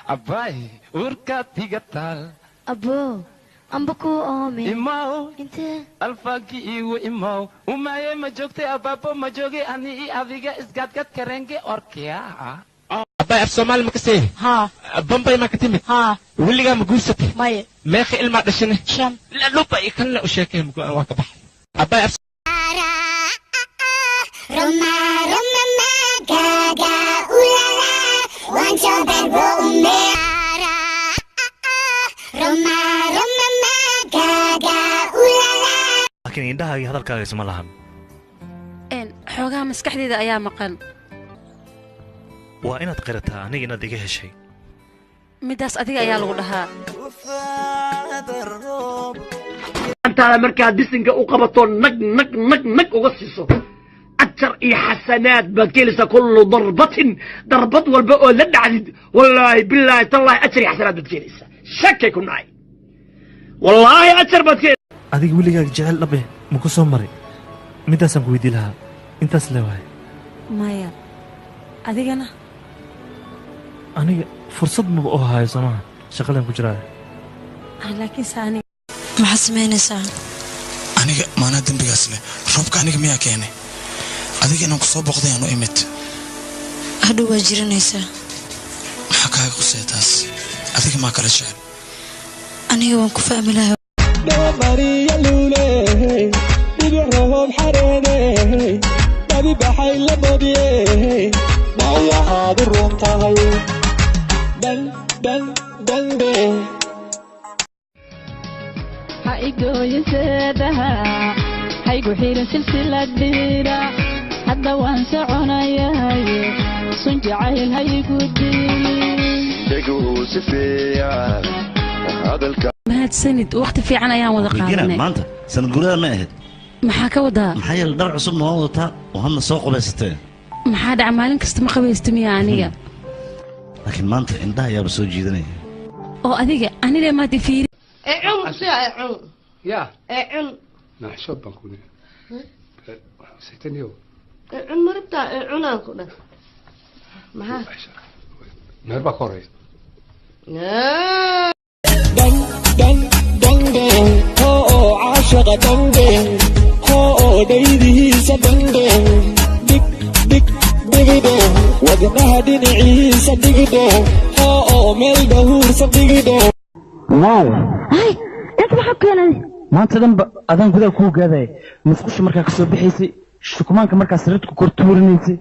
Abay, urka tigatal. Abo, ambako ome. Imaw, Inte. alfagi iwo imaw. Umaye majogte abapo majoge ani aviga isgatgat karenge orkia. Abay af Somal makasi. ها Bombay makatimit. ها Wiliga magusati. مي Meekhi ilma dhashine. شم La lupa ikan la u sheekay mugo aan waa ka baxay. Abay af Roma, Roma, Gaga, ulala, want your bed Romera. Roma, Roma, Gaga, ulala. laakiin indhahaaga hadalkaaga isma lahan إن حوجها مسكحدي ده أيام مقل waa inaad qirataa aniga inaad iga heshay مداس أديك أيام لغدها أنت على مركز ديسنج وقبطون نق وقصصه أكثر إيه حسنات بكيلسة كل ضربة والبقى لد عدد والله بالله تالله أكثر حسنات بكيلسة شك يكون معي والله أكثر بكيلسة adiga weligaaga jecel dhabe ma ku soo maray midaasaan ku weydii lahaa intaas leewahay مايا أديك أنا aniga fursad maba oo hayo soomaha shaqadan ku jiraa لكن ساني ما حسمينيسا aniga maana dambigaas leh roobka aniga miyaa keenay adiga inaan ku soo boqday aanu imid hadhow waa jiranaysaa maxaa kaaga qusay taas adiga maa kala jecel aniga waan ku fahmi lahaa Maria Lule, Bibirohom Harene, Babi Bahai Labodie, Maya Hadurum Tahay, Dan, haigo yesedaha haigu xiran silsilad dira hadda waan soconayahay sun jacayl haigu degu sifiya hadalka mahad sanid waqti fiican ayaan wada qaadanay maanta sanad guurada ma ahayd maxaa ka wadaa maxaa yeelay dhar cusub ma wadataa oo hadna soo qubaysatay maxaa dhaca maalin kasta ma qabaysto miya aniga laakiin maanta indhaha ayaaba soo jiidanaya oo adiga aniga ma difiiri يا عن نحشب بنكوني سيتنيو عن مربتا عنان كده ما نربا كوري Dan, oh, عاشق Dan, oh, ديدي سدن دك وجنها دين عيسى دك oh, ميل دهور صدق واو هاي انت ما حكينا maanta dhanba adaan gudaha kuu gaadaya musqusha markaa ka soo bixaysay shukumaanka markaa sariirta ku kortuurinaysay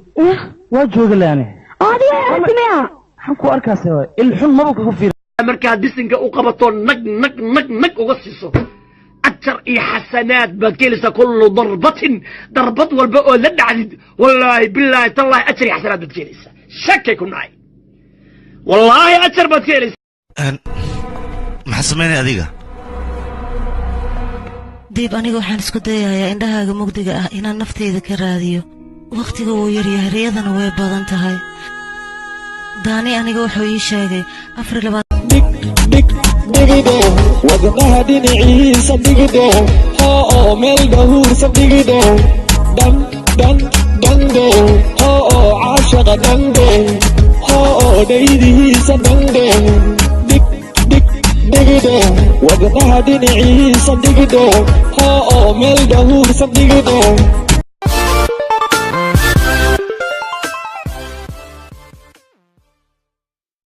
waa jooga laane adiga artimiya waxaan ku arkaasay waay ilxun maba kaga fiira markaa disinka u qabato nag uga siiso ajar iyo xasanaad baad keelisa kullu darbad walba oo la dhacdid wallaahi billaahi tallahi ajar iyo xasanaad baad keelisa shakay ku nacay wallaahi ajar baad keelisa maxaa samaynaya adiga diib aniga waxaan isku dayayaa indhahaaga mugdiga ah inaan nafteyda ka raadiyo wakhtiga wuu yaryahay riyadana way badan tahay daani aniga wuxuu ii sheegay وجنها دين عيسى دقيقة oh, ميل دهور صدقيقة Dan, oh, عاشق Dan, oh, ديدي سدن دك وجنها دين عيسى دقيقة oh, ميل دهور صدقيقة